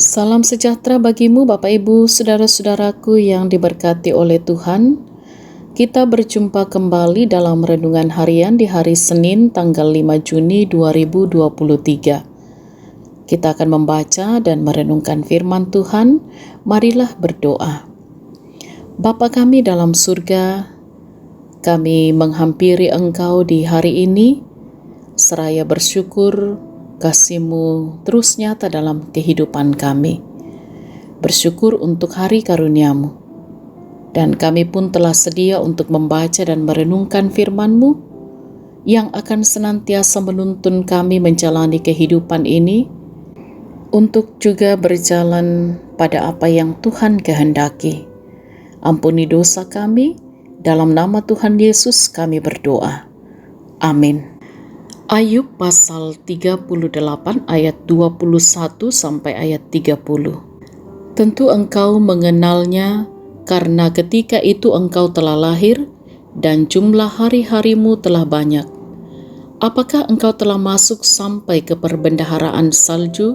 Salam sejahtera bagimu Bapak Ibu, saudara-saudaraku yang diberkati oleh Tuhan. Kita berjumpa kembali dalam renungan harian di hari Senin tanggal 5 Juni 2023. Kita akan membaca dan merenungkan firman Tuhan. Marilah berdoa. Bapa kami dalam surga, kami menghampiri Engkau di hari ini, seraya bersyukur kasih-Mu terus nyata dalam kehidupan kami. Bersyukur untuk hari karunia-Mu. Dan kami pun telah sedia untuk membaca dan merenungkan firman-Mu yang akan senantiasa menuntun kami menjalani kehidupan ini untuk juga berjalan pada apa yang Tuhan kehendaki. Ampuni dosa kami, dalam nama Tuhan Yesus kami berdoa. Amin. Ayub pasal 38 ayat 21 sampai ayat 30. Tentu engkau mengenalnya karena ketika itu engkau telah lahir dan jumlah hari-harimu telah banyak. Apakah engkau telah masuk sampai ke perbendaharaan salju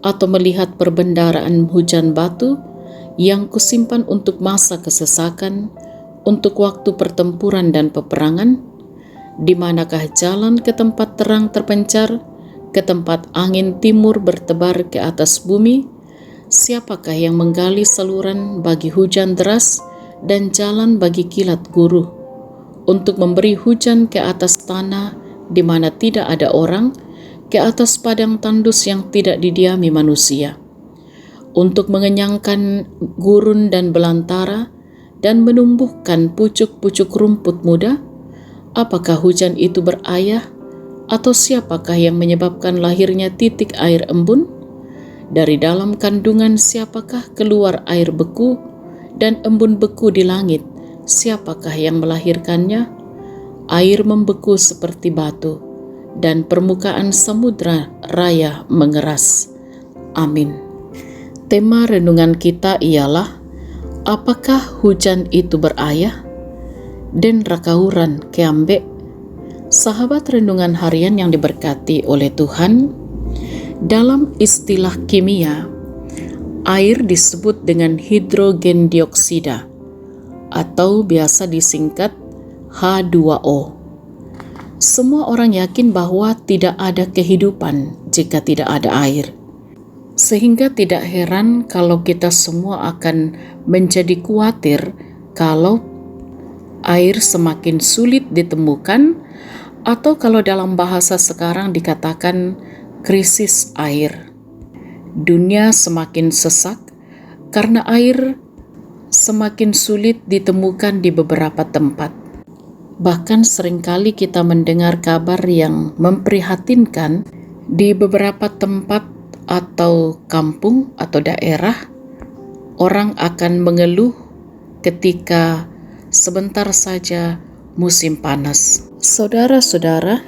atau melihat perbendaharaan hujan batu yang kusimpan untuk masa kesesakan, untuk waktu pertempuran dan peperangan? Di manakah jalan ke tempat terang terpencar, ke tempat angin timur bertebar ke atas bumi? Siapakah yang menggali saluran bagi hujan deras dan jalan bagi kilat guruh, untuk memberi hujan ke atas tanah di mana tidak ada orang, ke atas padang tandus yang tidak didiami manusia, untuk mengenyangkan gurun dan belantara dan menumbuhkan pucuk-pucuk rumput muda? Apakah hujan itu berayah, atau siapakah yang menyebabkan lahirnya titik air embun? Dari dalam kandungan siapakah keluar air beku, dan embun beku di langit, siapakah yang melahirkannya? Air membeku seperti batu, dan permukaan samudra raya mengeras. Amin. Tema renungan kita ialah, apakah hujan itu berayah? Dan rakauran keambek. Sahabat renungan harian yang diberkati oleh Tuhan, dalam istilah kimia, air disebut dengan hidrogen dioksida atau biasa disingkat H2O. Semua orang yakin bahwa tidak ada kehidupan jika tidak ada air. Sehingga tidak heran kalau kita semua akan menjadi khawatir kalau air semakin sulit ditemukan, atau kalau dalam bahasa sekarang dikatakan krisis air. Dunia semakin sesak karena air semakin sulit ditemukan di beberapa tempat. Bahkan seringkali kita mendengar kabar yang memprihatinkan di beberapa tempat atau kampung atau daerah, orang akan mengeluh ketika sebentar saja musim panas. Saudara-saudara,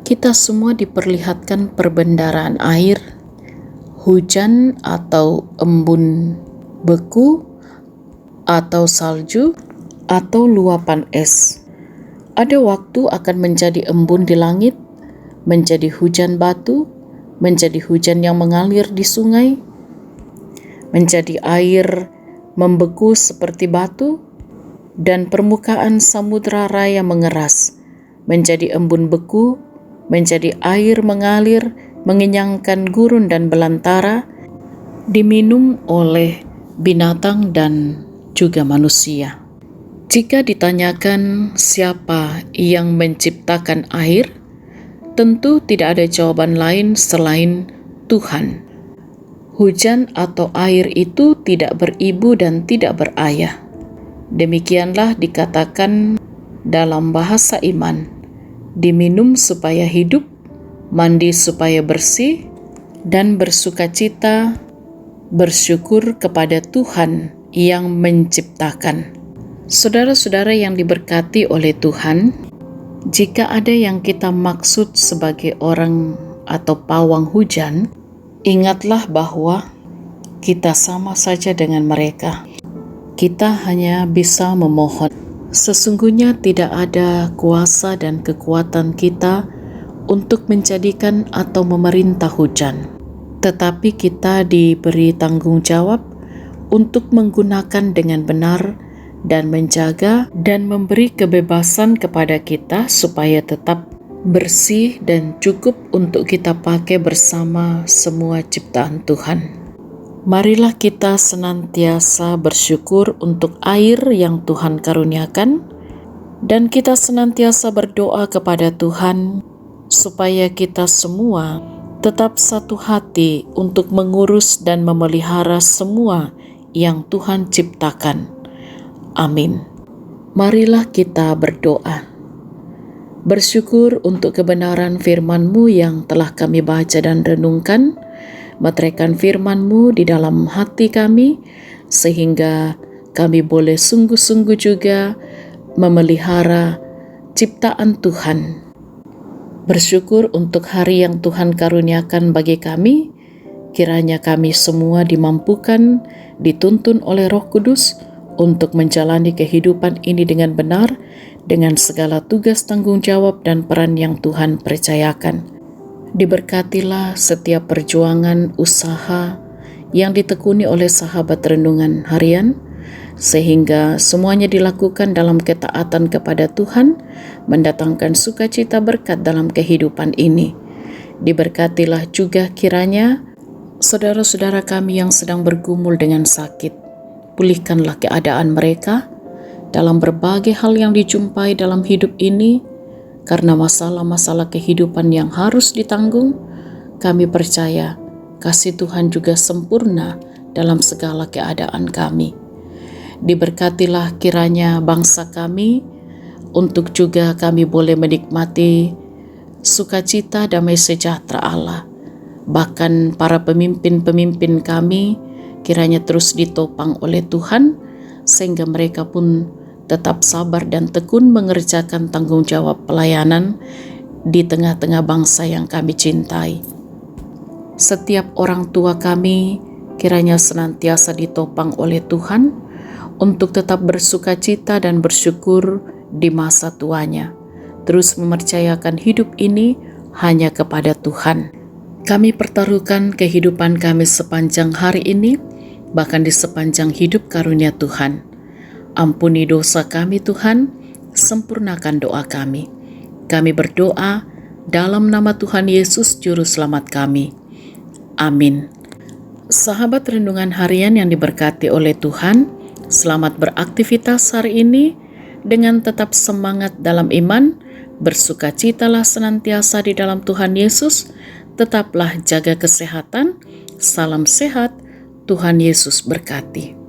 kita semua diperlihatkan perbendaharaan air, hujan atau embun beku, atau salju, atau luapan es. Ada waktu akan menjadi embun di langit, menjadi hujan batu, menjadi hujan yang mengalir di sungai, menjadi air membeku seperti batu, dan permukaan samudra raya mengeras, menjadi embun beku, menjadi air mengalir, mengenyangkan gurun dan belantara, diminum oleh binatang dan juga manusia. Jika ditanyakan siapa yang menciptakan air, tentu tidak ada jawaban lain selain Tuhan. Hujan atau air itu tidak beribu dan tidak berayah. Demikianlah dikatakan dalam bahasa iman, diminum supaya hidup, mandi supaya bersih, dan bersukacita, bersyukur kepada Tuhan yang menciptakan. Saudara-saudara yang diberkati oleh Tuhan, jika ada yang kita maksud sebagai orang atau pawang hujan, ingatlah bahwa kita sama saja dengan mereka. Kita hanya bisa memohon. Sesungguhnya tidak ada kuasa dan kekuatan kita untuk menjadikan atau memerintah hujan. tetapi kita diberi tanggung jawab untuk menggunakan dengan benar dan menjaga dan memberi kebebasan kepada kita supaya tetap bersih dan cukup untuk kita pakai bersama semua ciptaan Tuhan. Marilah kita senantiasa bersyukur untuk air yang Tuhan karuniakan, dan kita senantiasa berdoa kepada Tuhan supaya kita semua tetap satu hati untuk mengurus dan memelihara semua yang Tuhan ciptakan. Amin. Marilah kita berdoa. Bersyukur untuk kebenaran firman-Mu yang telah kami baca dan renungkan. Meteraikan firman-Mu di dalam hati kami, sehingga kami boleh sungguh-sungguh juga memelihara ciptaan Tuhan. Bersyukur untuk hari yang Tuhan karuniakan bagi kami. Kiranya kami semua dimampukan, dituntun oleh Roh Kudus untuk menjalani kehidupan ini dengan benar, dengan segala tugas tanggung jawab dan peran yang Tuhan percayakan. Diberkatilah setiap perjuangan usaha yang ditekuni oleh sahabat renungan harian, sehingga semuanya dilakukan dalam ketaatan kepada Tuhan, mendatangkan sukacita berkat dalam kehidupan ini. Diberkatilah juga kiranya saudara-saudara kami yang sedang bergumul dengan sakit. Pulihkanlah keadaan mereka dalam berbagai hal yang dijumpai dalam hidup ini, karena masalah-masalah kehidupan yang harus ditanggung. Kami percaya kasih Tuhan juga sempurna dalam segala keadaan kami. Diberkatilah kiranya bangsa kami, untuk juga kami boleh menikmati sukacita damai sejahtera Allah. Bahkan para pemimpin-pemimpin kami kiranya terus ditopang oleh Tuhan, sehingga mereka pun tetap sabar dan tekun mengerjakan tanggung jawab pelayanan di tengah-tengah bangsa yang kami cintai. Setiap orang tua kami kiranya senantiasa ditopang oleh Tuhan untuk tetap bersukacita dan bersyukur di masa tuanya, terus mempercayakan hidup ini hanya kepada Tuhan. Kami pertaruhkan kehidupan kami sepanjang hari ini, bahkan di sepanjang hidup karunia Tuhan. Ampuni dosa kami Tuhan, sempurnakan doa kami. Kami berdoa dalam nama Tuhan Yesus Juru Selamat kami. Amin. Sahabat renungan harian yang diberkati oleh Tuhan, selamat beraktivitas hari ini dengan tetap semangat dalam iman. Bersukacitalah senantiasa di dalam Tuhan Yesus. Tetaplah jaga kesehatan. Salam sehat. Tuhan Yesus berkati.